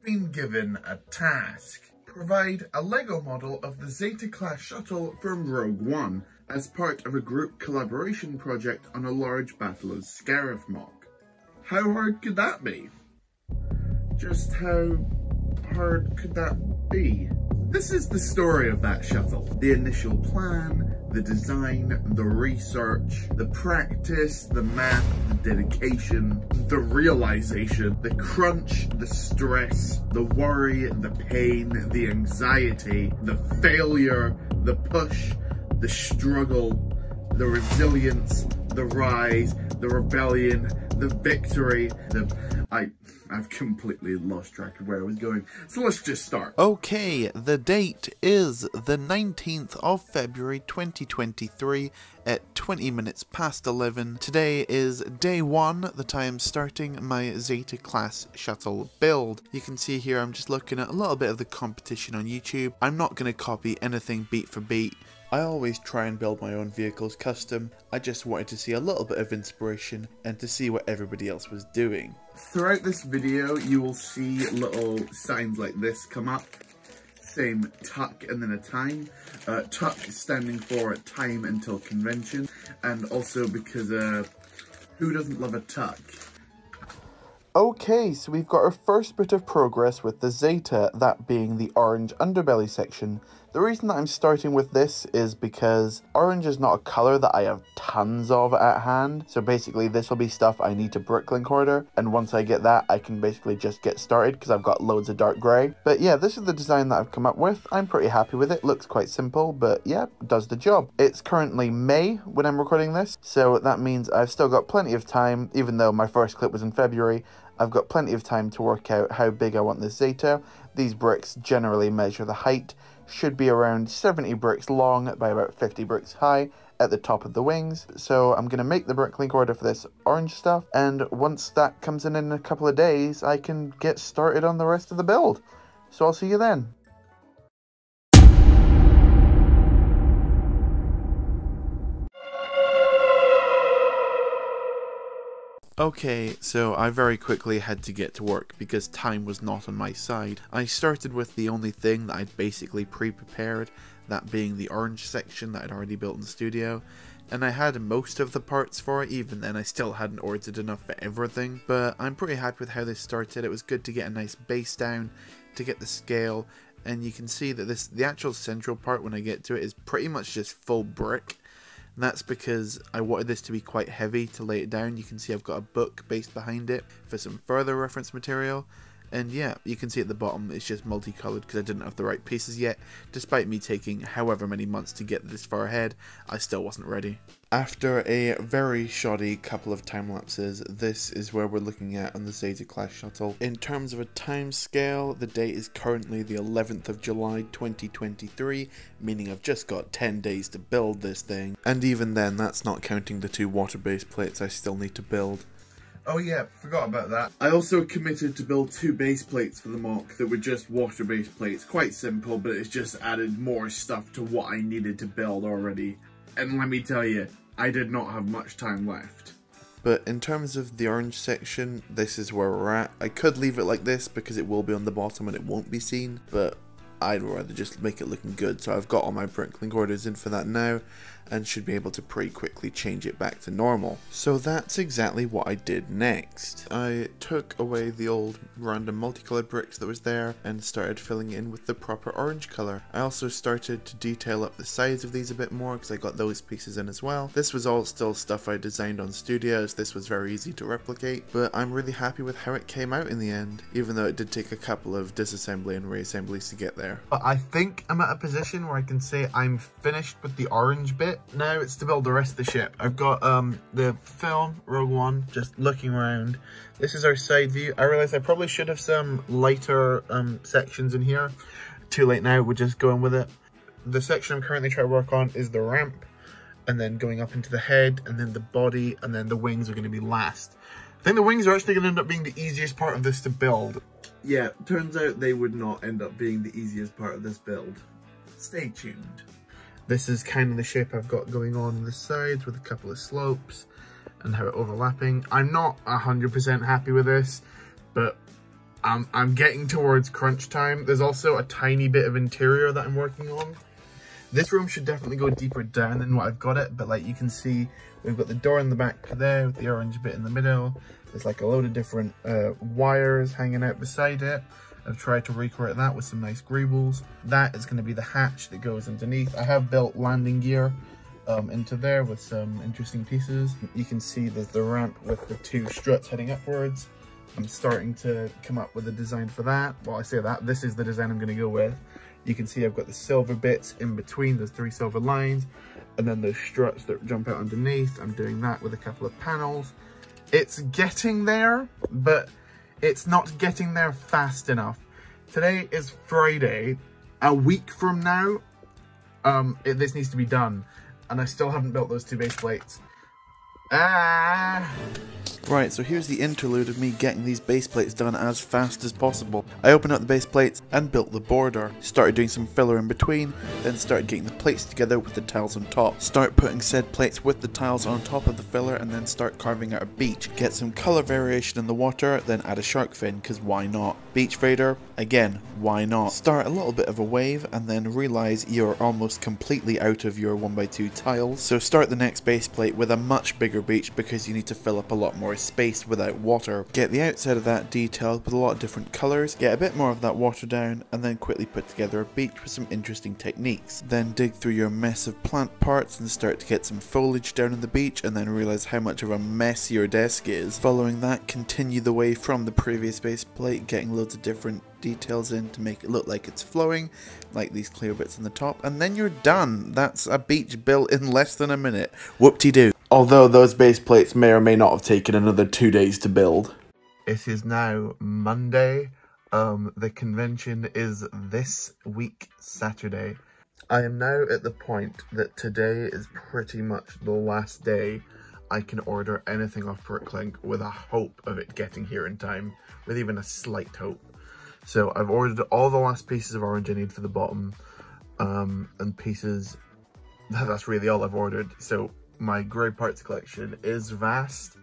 You've been given a task. Provide a Lego model of the Zeta class shuttle from Rogue One as part of a group collaboration project on a large Battle of Scarif mock. How hard could that be? Just how hard could that be? This is the story of that shuttle. The initial plan, the design, the research, the practice, the math, the dedication, the realization, the crunch, the stress, the worry, the pain, the anxiety, the failure, the push, the struggle, the resilience, the rise, the rebellion, the victory, I've completely lost track of where I was going, so let's just start. Okay, the date is the 19th of February 2023 at 20 minutes past 11. Today is day 1 that I am starting my Zeta class shuttle build. You can see here I'm just looking at a little bit of the competition on YouTube. I'm not going to copy anything beat for beat. I always try and build my own vehicles custom. I just wanted to see a little bit of inspiration and to see what everybody else was doing. Throughout this video, you will see little signs like this come up, saying tuck and then a time. Tuck standing for time until convention, and also because who doesn't love a tuck? Okay, so we've got our first bit of progress with the Zeta, that being the orange underbelly section. The reason that I'm starting with this is because orange is not a colour that I have tons of at hand. So basically this will be stuff I need to bricklink order, and once I get that I can basically just get started because I've got loads of dark grey. But yeah, this is the design that I've come up with. I'm pretty happy with it. Looks quite simple, but yeah, does the job. It's currently May when I'm recording this, so that means I've still got plenty of time. Even though my first clip was in February, I've got plenty of time to work out how big I want this Zeta. These bricks generally measure the height. Should be around 70 bricks long by about 50 bricks high at the top of the wings. So I'm going to make the bricklink order for this orange stuff, and once that comes in a couple of days, I can get started on the rest of the build. So I'll see you then. Okay, so I very quickly had to get to work because time was not on my side. I started with the only thing that I'd basically pre-prepared, that being the orange section that I'd already built in the studio. And I had most of the parts for it. Even then I still hadn't ordered enough for everything. But I'm pretty happy with how this started. It was good to get a nice base down, to get the scale. And you can see that the actual central part when I get to it is pretty much just full brick. And that's because I wanted this to be quite heavy to lay it down. You can see I've got a book based behind it for some further reference material. And yeah, you can see at the bottom it's just multicolored because I didn't have the right pieces yet. Despite me taking however many months to get this far ahead, I still wasn't ready. After a very shoddy couple of time lapses, this is where we're looking at on the Zeta class shuttle. In terms of a time scale, the date is currently the 11th of July 2023, meaning I've just got 10 days to build this thing. And even then, that's not counting the 2 water-based plates I still need to build. Oh yeah, forgot about that. I also committed to build 2 base plates for the mock that were just water-based plates. Quite simple, but it's just added more stuff to what I needed to build already. And let me tell you, I did not have much time left. But in terms of the orange section, this is where we're at. I could leave it like this because it will be on the bottom and it won't be seen, but I'd rather just make it looking good. So I've got all my bricklink orders in for that now, and should be able to pretty quickly change it back to normal. So that's exactly what I did next. I took away the old random multicolored bricks that was there and started filling in with the proper orange color. I also started to detail up the sides of these a bit more because I got those pieces in as well. This was all still stuff I designed on Studios. This was very easy to replicate, but I'm really happy with how it came out in the end, even though it did take a couple of disassembly and reassemblies to get there. But I think I'm at a position where I can say I'm finished with the orange bit. Now it's to build the rest of the ship. I've got the film Rogue One, just looking around. This is our side view. I realized I probably should have some lighter sections in here. Too late now, we're just going with it. The section I'm currently trying to work on is the ramp, and then going up into the head, and then the body, and then the wings are going to be last. I think the wings are actually going to end up being the easiest part of this to build. Yeah, turns out they would not end up being the easiest part of this build. Stay tuned. This is kind of the shape I've got going on the sides with a couple of slopes and how it overlapping. I'm not 100% happy with this, but I'm getting towards crunch time. There's also a tiny bit of interior that I'm working on. This room should definitely go deeper down than what I've got it, but like you can see, we've got the door in the back there with the orange bit in the middle. There's like a load of different wires hanging out beside it. I've tried to recreate that with some nice greebles. That is going to be the hatch that goes underneath. I have built landing gear into there with some interesting pieces. You can see there's the ramp with the two struts heading upwards. I'm starting to come up with a design for that. Well, I say that, this is the design I'm going to go with. You can see I've got the silver bits in between, there's 3 silver lines, and then those struts that jump out underneath. I'm doing that with a couple of panels. It's getting there, but it's not getting there fast enough. Today is Friday. A week from now, this needs to be done, and I still haven't built those 2 base plates. Right, so here's the interlude of me getting these base plates done as fast as possible. I opened up the base plates and built the border, started doing some filler in between, then started getting the plates together with the tiles on top. Start putting said plates with the tiles on top of the filler and then start carving out a beach. Get some colour variation in the water, then add a shark fin, because why not? Beach Vader, again, why not? Start a little bit of a wave and then realise you're almost completely out of your 1x2 tiles. So start the next base plate with a much bigger beach because you need to fill up a lot more space without water. Get the outside of that detailed with a lot of different colours, get a bit more of that water down, and then quickly put together a beach with some interesting techniques. Then dig through your mess of plant parts and start to get some foliage down on the beach, and then realise how much of a mess your desk is. Following that, continue the way from the previous base plate, getting loads of different details in to make it look like it's flowing, like these clear bits on the top, and then you're done. That's a beach built in less than a minute. Whoop-de-doo. Although those base plates may or may not have taken another 2 days to build. It is now Monday. The convention is this week, Saturday. I am now at the point that today is pretty much the last day I can order anything off Bricklink with a hope of it getting here in time, with even a slight hope. So I've ordered all the last pieces of orange I need for the bottom, and pieces, that's really all I've ordered. So my grey parts collection is vast,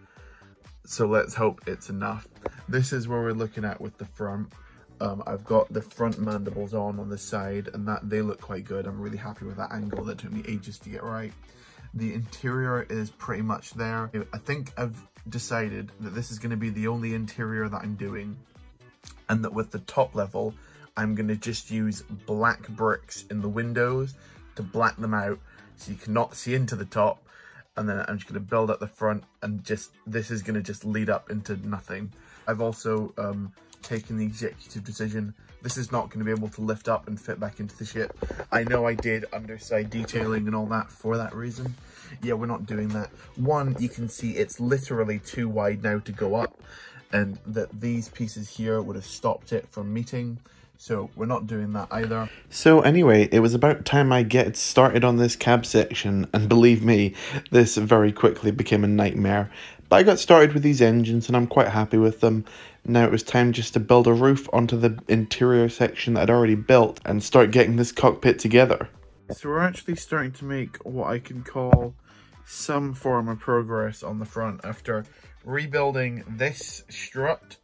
so let's hope it's enough. This is where we're looking at with the front. I've got the front mandibles on the side, and that they look quite good. I'm really happy with that angle. That took me ages to get right. The interior is pretty much there. I think I've decided that this is going to be the only interior that I'm doing, and that with the top level, I'm going to just use black bricks in the windows to black them out so you cannot see into the top. And then I'm just going to build up the front, and this is going to just lead up into nothing. I've also taken the executive decision. This is not going to be able to lift up and fit back into the ship. I know I did underside detailing and all that for that reason. Yeah, we're not doing that. One, you can see it's literally too wide now to go up, and that these pieces here would have stopped it from meeting. So we're not doing that either. So anyway, it was about time I get started on this cab section, and believe me, this very quickly became a nightmare. But I got started with these engines and I'm quite happy with them. Now it was time just to build a roof onto the interior section that I'd already built and start getting this cockpit together. So we're actually starting to make what I can call some form of progress on the front after rebuilding this strut.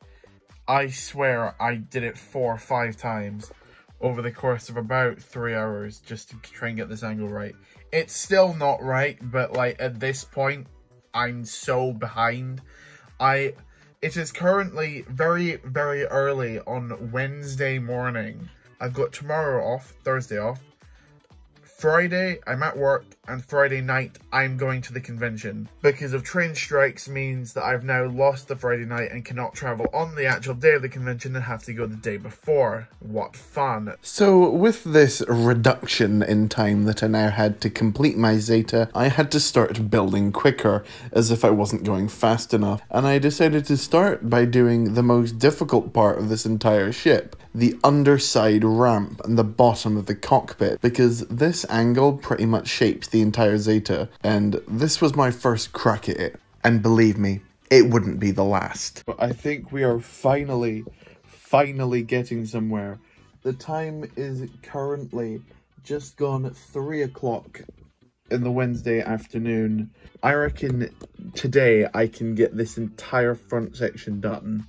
I swear I did it 4 or 5 times over the course of about 3 hours just to try and get this angle right. It's still not right, but like at this point, I'm so behind. It is currently very, very early on Wednesday morning. I've got tomorrow off, Thursday off. Friday, I'm at work, and Friday night, I'm going to the convention. Because of train strikes means that I've now lost the Friday night and cannot travel on the actual day of the convention and have to go the day before. What fun. So with this reduction in time that I now had to complete my Zeta, I had to start building quicker, as if I wasn't going fast enough. And I decided to start by doing the most difficult part of this entire ship, the underside ramp and the bottom of the cockpit, because this angle pretty much shapes the entire Zeta, and this was my first crack at it, and believe me, it wouldn't be the last. But I think we are finally getting somewhere. The time is currently just gone 3 o'clock in the Wednesday afternoon. I reckon today I can get this entire front section done,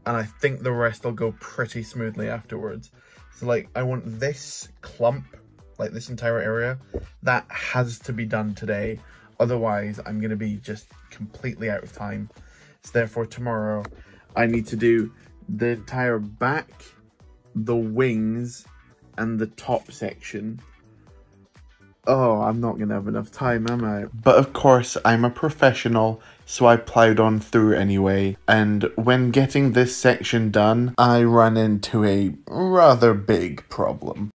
and I think the rest will go pretty smoothly afterwards. So like, I want this clump, like this entire area, that has to be done today. Otherwise, I'm going to be just completely out of time. So therefore, tomorrow, I need to do the entire back, the wings, and the top section. Oh, I'm not going to have enough time, am I? But of course, I'm a professional, so I ploughed on through anyway. And when getting this section done, I ran into a rather big problem.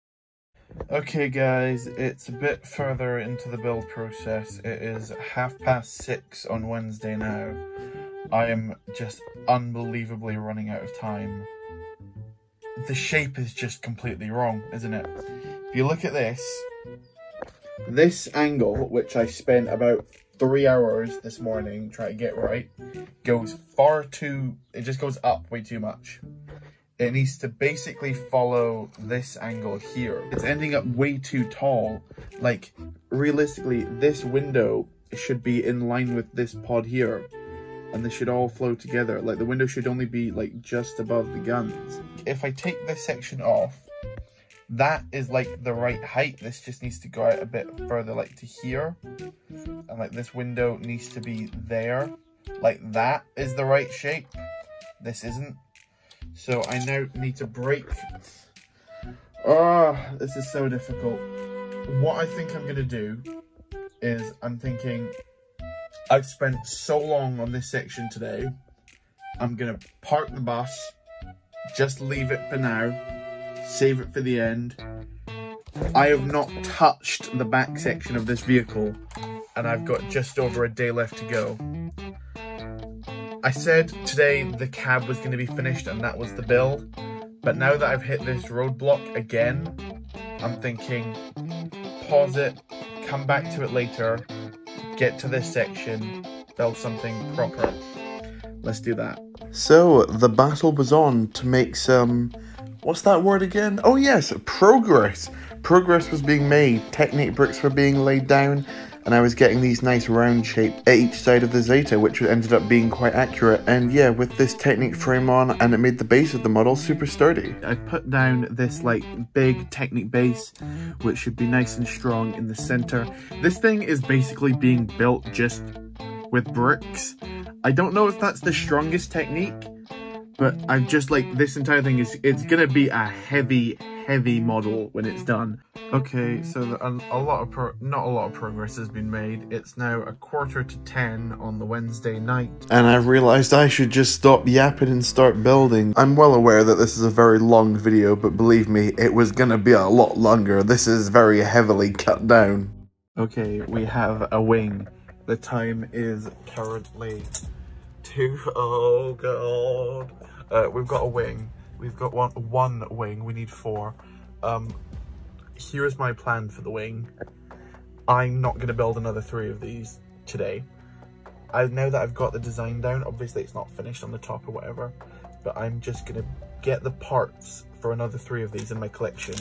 Okay guys, it's a bit further into the build process. It is 6:30 on Wednesday now. I am just unbelievably running out of time. The shape is just completely wrong, isn't it? If you look at this angle, which I spent about 3 hours this morning trying to get right, goes it just goes up way too much. It needs to basically follow this angle here. It's ending up way too tall. Like, realistically, this window should be in line with this pod here. And they should all flow together. Like, the window should only be, like, just above the guns. If I take this section off, that is, like, the right height. This just needs to go out a bit further, like, to here. And, like, this window needs to be there. Like, that is the right shape. This isn't. So I now need to break. Oh, this is so difficult. What I think I'm going to do is I'm thinking I've spent so long on this section today. I'm going to park the bus, just leave it for now, save it for the end. I have not touched the back section of this vehicle and I've got just over a day left to go. I said today the cab was going to be finished and that was the build, but now that I've hit this roadblock again, I'm thinking pause it, come back to it later, get to this section, build something proper. Let's do that. So the battle was on to make some, what's that word again? Oh yes, progress. Progress was being made, Technic bricks were being laid down, and I was getting these nice round shapes at each side of the Zeta, which ended up being quite accurate. And yeah, with this Technic frame on, and it made the base of the model super sturdy. I put down this like big Technic base, which should be nice and strong in the center. This thing is basically being built just with bricks. I don't know if that's the strongest technique, but I'm just like, this entire thing it's gonna be a heavy model when it's done. Okay, so not a lot of progress has been made. It's now 9:45 on the Wednesday night. And I've realized I should just stop yapping and start building. I'm well aware that this is a very long video, but believe me, it was gonna be a lot longer. This is very heavily cut down. Okay, we have a wing. The time is currently oh god. We've got a wing. We've got one wing. We need 4. Here's my plan for the wing. I'm not going to build another 3 of these today. Now that I've got the design down, obviously it's not finished on the top or whatever, but I'm just going to get the parts for another 3 of these in my collection,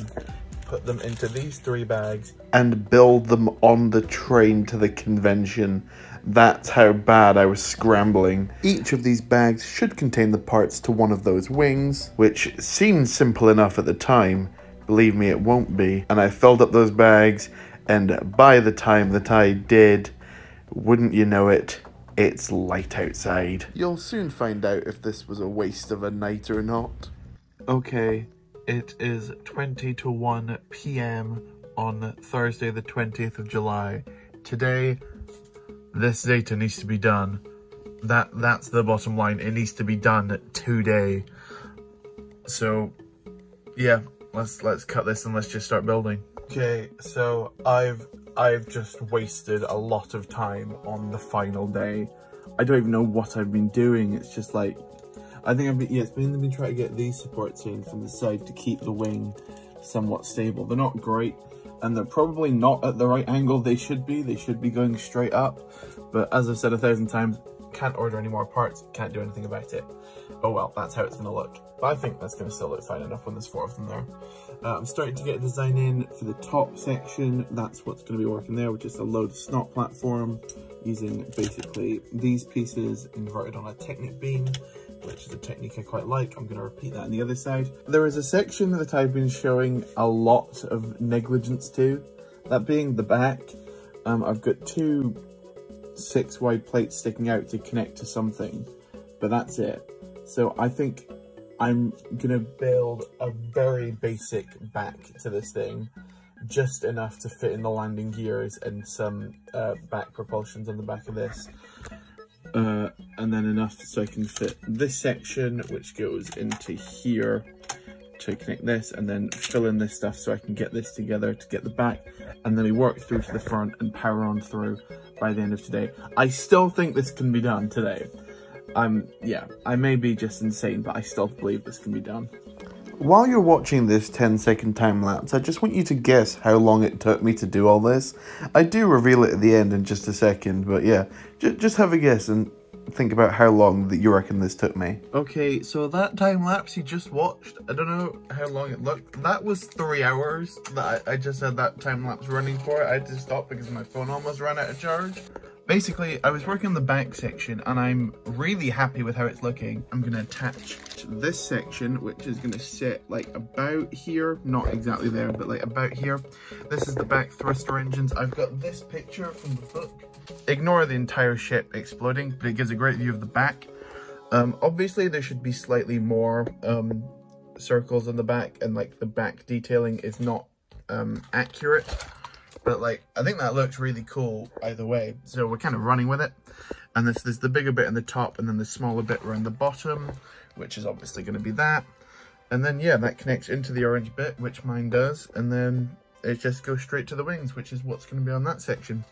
put them into these 3 bags, and build them on the train to the convention. That's how bad I was scrambling. Each of these bags should contain the parts to one of those wings, which seemed simple enough at the time. Believe me, it won't be. And I filled up those bags, and by the time that I did, wouldn't you know it, it's light outside. You'll soon find out if this was a waste of a night or not. Okay, it is 20 to 1 p.m. on Thursday the 20th of July. Today, this Zeta needs to be done. That's the bottom line. It needs to be done today. So, yeah, let's cut this and let's just start building. Okay, so I've just wasted a lot of time on the final day. I don't even know what I've been doing. It's just like, I think it's been trying to get these supports in from the side to keep the wing somewhat stable. They're not great, and they're probably not at the right angle they should be. They should be going straight up. But as I've said 1,000 times, can't order any more parts, can't do anything about it. Oh well, that's how it's going to look. But I think that's going to still look fine enough when there's 4 of them there. I'm starting to get a design in for the top section. That's what's going to be working there, which is a load snot platform, using basically these pieces inverted on a Technic beam. which is a technique I quite like. I'm going to repeat that on the other side. There is a section that I've been showing a lot of negligence to, that being the back. I've got 2 6 wide plates sticking out to connect to something, but that's it. So I think I'm gonna build a very basic back to this thing, just enough to fit in the landing gears and some back propulsions on the back of this, and then enough so I can fit this section, which goes into here to connect this, and then fill in this stuff so I can get this together to get the back, and then we work through to the front and power on through by the end of today. I still think this can be done today. Yeah, I may be just insane, but I still believe this can be done. While you're watching this 10-second time lapse, I just want you to guess how long it took me to do all this. I do reveal it at the end in just a second, but yeah, just have a guess and think about how long that you reckon this took me. Okay, so that time lapse you just watched, I don't know how long it looked. That was 3 hours that I just had that time lapse running for. I had to stop because my phone almost ran out of charge. Basically, I was working on the back section and I'm really happy with how it's looking. I'm gonna attach this section, which is gonna sit like about here, not exactly there, but like about here. This is the back thruster engines. I've got this picture from the book. Ignore the entire ship exploding, but it gives a great view of the back. Obviously there should be slightly more circles on the back, and like the back detailing is not accurate. But like, I think that looks really cool either way. So we're kind of running with it. And there's the bigger bit in the top and then the smaller bit around the bottom, which is obviously going to be that. And then, yeah, that connects into the orange bit, which mine does. And then it just goes straight to the wings, which is what's going to be on that section.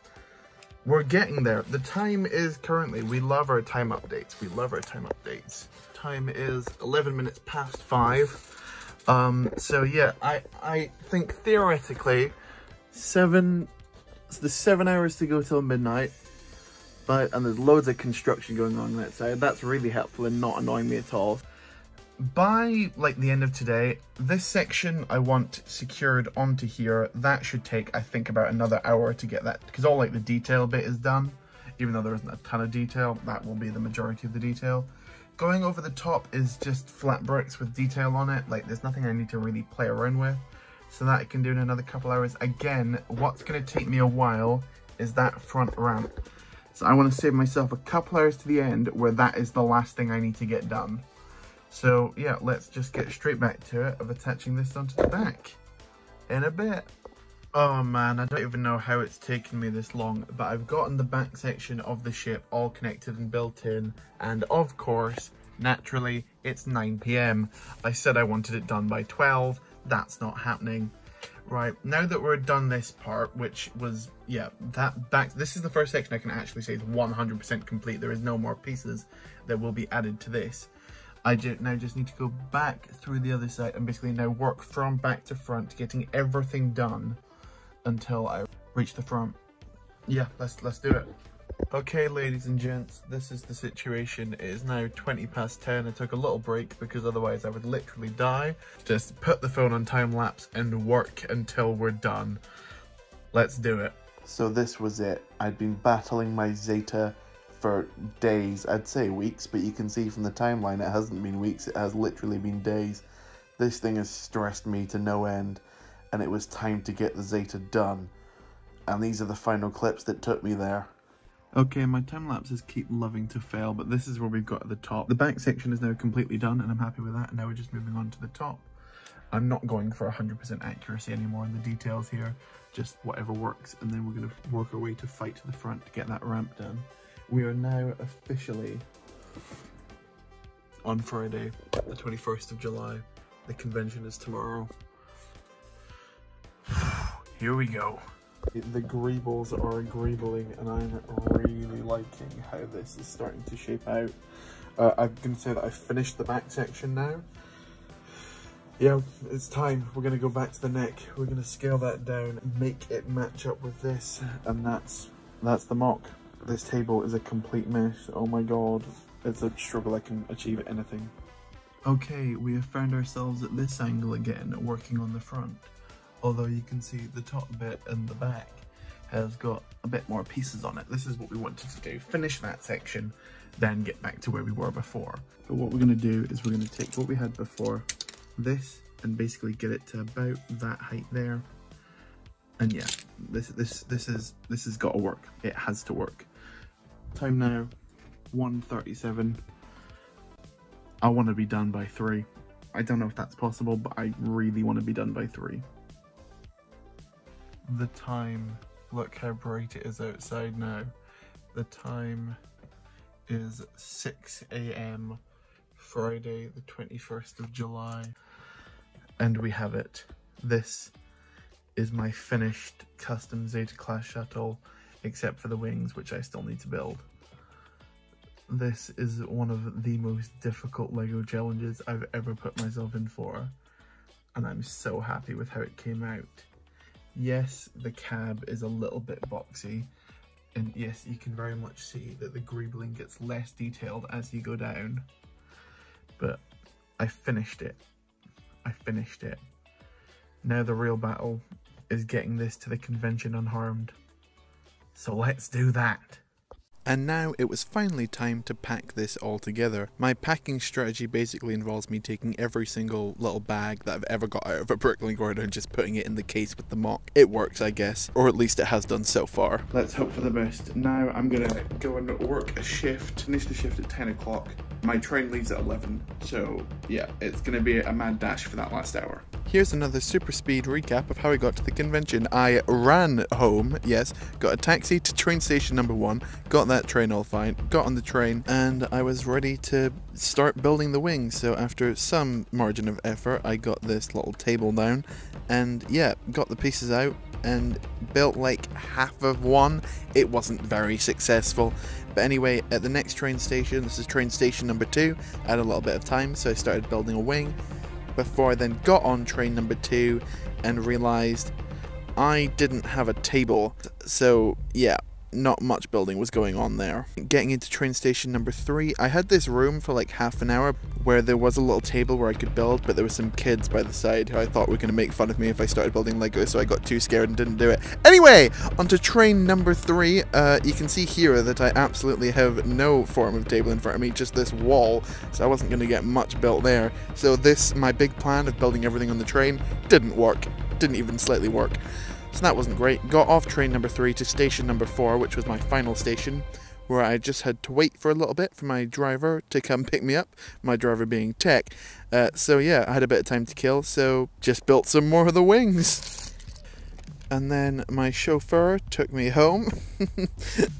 We're getting there. The time is currently, we love our time updates. We love our time updates. Time is 11 minutes past 5. So yeah, I think theoretically, there's 7 hours to go till midnight, and there's loads of construction going on that side. That's really helpful and not annoying me at all. By like the end of today, this section I want secured onto here. That should take, I think, about another hour to get that, because all like the detail bit is done. Even though there isn't a ton of detail, that will be the majority of the detail. Going over the top is just flat bricks with detail on it. Like, there's nothing I need to really play around with. So that I can do in another couple hours. Again, what's going to take me a while is that front ramp. So I want to save myself a couple hours to the end where that is the last thing I need to get done. So yeah, let's just get straight back to it of attaching this onto the back in a bit. Oh man, I don't even know how it's taken me this long, but I've gotten the back section of the ship all connected and built in, and of course, naturally, it's 9 PM. I said I wanted it done by 12. That's not happening. Right, now that we're done this part, which was, yeah, this is the first section I can actually say is 100% complete. There is no more pieces that will be added to this. I now just need to go back through the other side and basically now work from back to front, getting everything done until I reach the front. Yeah, let's do it. Okay, ladies and gents, this is the situation. It is now 20 past 10. I took a little break because otherwise I would literally die. Just put the phone on time lapse and work until we're done. Let's do it. So this was it. I'd been battling my Zeta for days, I'd say weeks, but you can see from the timeline it hasn't been weeks, it has literally been days. This thing has stressed me to no end, and it was time to get the Zeta done. And these are the final clips that took me there. Okay, my time lapses keep loving to fail, but this is where we've got at the top. The back section is now completely done, and I'm happy with that, and now we're just moving on to the top. I'm not going for 100% accuracy anymore in the details here, just whatever works, and then we're going to work our way to fight to the front to get that ramp done. We are now officially on Friday, the 21st of July. The convention is tomorrow. Here we go. The greebles are greebling, and I'm really liking how this is starting to shape out. I'm going to say that I've finished the back section now. Yeah, it's time. We're going to go back to the neck. We're going to scale that down, make it match up with this, and that's the mock. This table is a complete mess. Oh my god, it's a struggle I can achieve anything. Okay, we have found ourselves at this angle again, working on the front. Although you can see the top bit and the back. has got a bit more pieces on it. This is what we wanted to do. Finish that section, then get back to where we were before. But what we're going to do is we're going to take what we had before, this, and basically get it to about that height there. And yeah, this has got to work. It has to work. Time now, 1:37. I want to be done by 3. I don't know if that's possible, but I really want to be done by 3. The time, look how bright it is outside now. The time is 6 AM, Friday the 21st of July. And we have it. This is my finished custom Zeta class shuttle, except for the wings, which I still need to build. This is one of the most difficult LEGO challenges I've ever put myself in for, and I'm so happy with how it came out. Yes, the cab is a little bit boxy, and yes, you can very much see that the greebling gets less detailed as you go down, but I finished it. I finished it. Now the real battle is getting this to the convention unharmed. So let's do that. And now it was finally time to pack this all together. My packing strategy basically involves me taking every single little bag that I've ever got out of a Bricklink order and just putting it in the case with the mock. It works, I guess, or at least it has done so far. Let's hope for the best. Now I'm gonna go and work a shift, finish the shift at 10 o'clock. My train leaves at 11, so yeah, it's gonna be a mad dash for that last hour. Here's another super speed recap of how I got to the convention. I ran home, yes, got a taxi to train station number 1, got that train all fine, got on the train, and I was ready to start building the wings. So after some margin of effort, I got this little table down, and yeah, got the pieces out and built like half of one. It wasn't very successful. But anyway, at the next train station, this is train station number 2, I had a little bit of time, so I started building a wing. Before I then got on train number 2 and realised I didn't have a table, so yeah, not much building was going on there. Getting into train station number 3, I had this room for like half an hour where there was a little table where I could build, but there were some kids by the side who I thought were going to make fun of me if I started building Lego, so I got too scared and didn't do it. Anyway, onto train number 3, you can see here that I absolutely have no form of table in front of me, just this wall, so I wasn't going to get much built there. So this, my big plan of building everything on the train, didn't work. Didn't even slightly work. So that wasn't great. Got off train number 3 to station number 4, which was my final station, where I just had to wait for a little bit for my driver to come pick me up, my driver being Tech. So yeah, I had a bit of time to kill, so just built some more of the wings. And then my chauffeur took me home,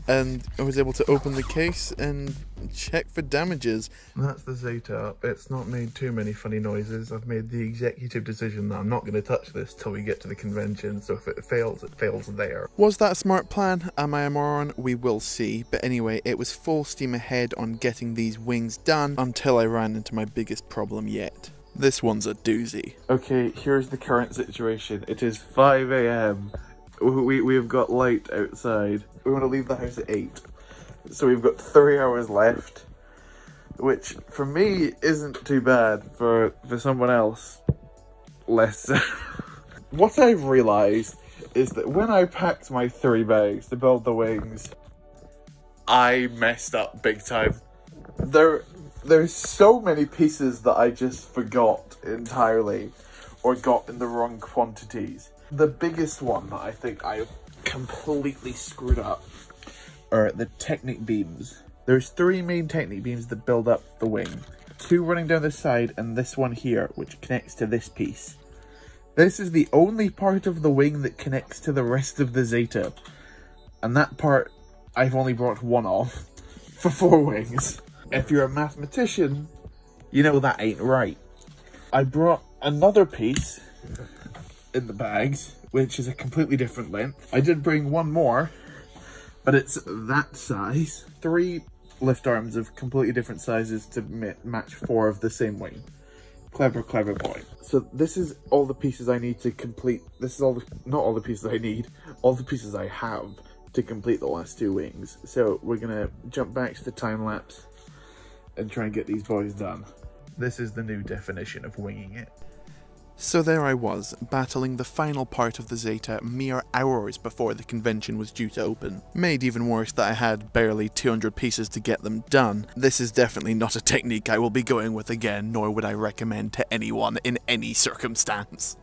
and I was able to open the case and check for damages. That's the Zeta. It's not made too many funny noises. I've made the executive decision that I'm not going to touch this till we get to the convention, so if it fails there. Was that a smart plan? Am I a moron? We will see. But anyway, it was full steam ahead on getting these wings done until I ran into my biggest problem yet. This one's a doozy. Okay, here's the current situation. It is 5 AM. We've got light outside. We want to leave the house at 8. So we've got 3 hours left, which for me isn't too bad. For someone else, less so. What I've realised is that when I packed my 3 bags to build the wings, I messed up big time. There's so many pieces that I just forgot entirely, or got in the wrong quantities. The biggest one that I think I've completely screwed up are the Technic beams. There's 3 main Technic beams that build up the wing. 2 running down the side, and this one here, which connects to this piece. This is the only part of the wing that connects to the rest of the Zeta. And that part, I've only brought 1 off for 4 wings. If you're a mathematician, you know that ain't right. I brought another piece in the bags, which is a completely different length. I did bring 1 more, but it's that size. 3 lift arms of completely different sizes to match 4 of the same wing. Clever, clever boy. So this is all the pieces I need to complete. This is not all the pieces I need, all the pieces I have to complete the last 2 wings. So we're gonna jump back to the time lapse and try and get these boys done. This is the new definition of winging it. So there I was, battling the final part of the Zeta mere hours before the convention was due to open. Made even worse that I had barely 200 pieces to get them done. This is definitely not a technique I will be going with again, nor would I recommend to anyone in any circumstance.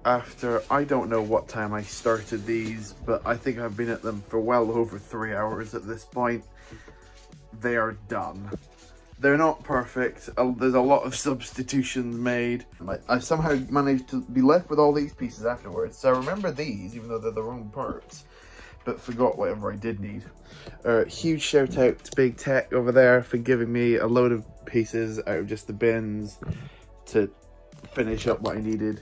After, I don't know what time I started these, but I think I've been at them for well over 3 hours at this point. They are done. They're not perfect, there's a lot of substitutions made. I somehow managed to be left with all these pieces afterwards, so I remember these, even though they're the wrong parts, but forgot whatever I did need. Huge shout out to Big Tech over there for giving me a load of pieces out of just the bins to finish up what I needed.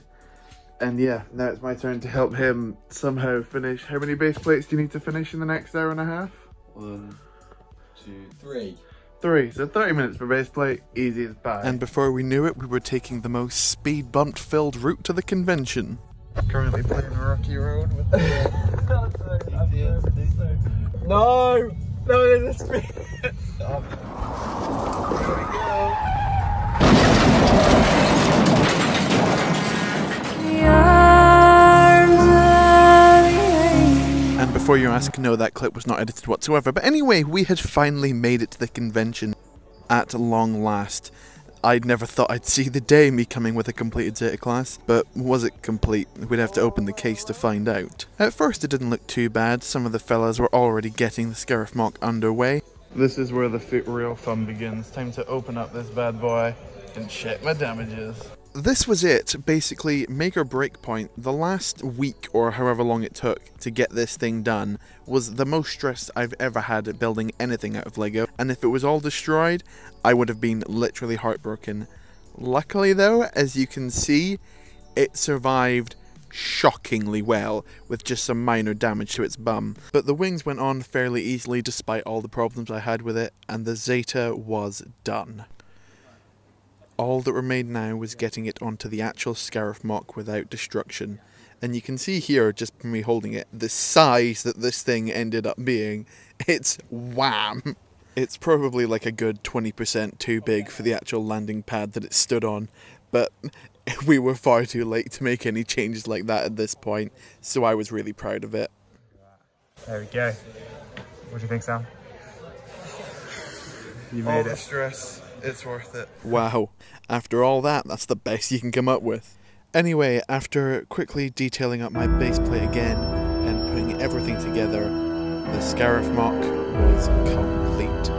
And yeah, now it's my turn to help him somehow finish. How many base plates do you need to finish in the next hour and a half? 1, 2, 3. 3, so 30 minutes per base plate, easy as pie. And before we knew it, we were taking the most speed bump filled route to the convention. Currently playing Rocky Road with the No! No, there's a speed! There we go. And before you ask, no, that clip was not edited whatsoever. But anyway, we had finally made it to the convention at long last. I'd never thought I'd see the day me coming with a completed Zeta class, but was it complete? We'd have to open the case to find out. At first it didn't look too bad, some of the fellas were already getting the Scarif mock underway. This is where the real fun begins. Time to open up this bad boy and check my damages. This was it, basically make or break point. The last week or however long it took to get this thing done was the most stress I've ever had at building anything out of Lego, and if it was all destroyed, I would have been literally heartbroken. Luckily though, as you can see, it survived shockingly well with just some minor damage to its bum. But the wings went on fairly easily despite all the problems I had with it, and the Zeta was done. All that remained now was getting it onto the actual Scarif mock without destruction. And you can see here, just from me holding it, the size that this thing ended up being. It's wham! It's probably like a good 20% too big for the actual landing pad that it stood on, but we were far too late to make any changes like that at this point, so I was really proud of it. There we go. What do you think, Sam? You made it. All the stress. It's worth it. Wow. After all that, that's the best you can come up with. Anyway, after quickly detailing up my base plate again and putting everything together, the Scarif mock was complete.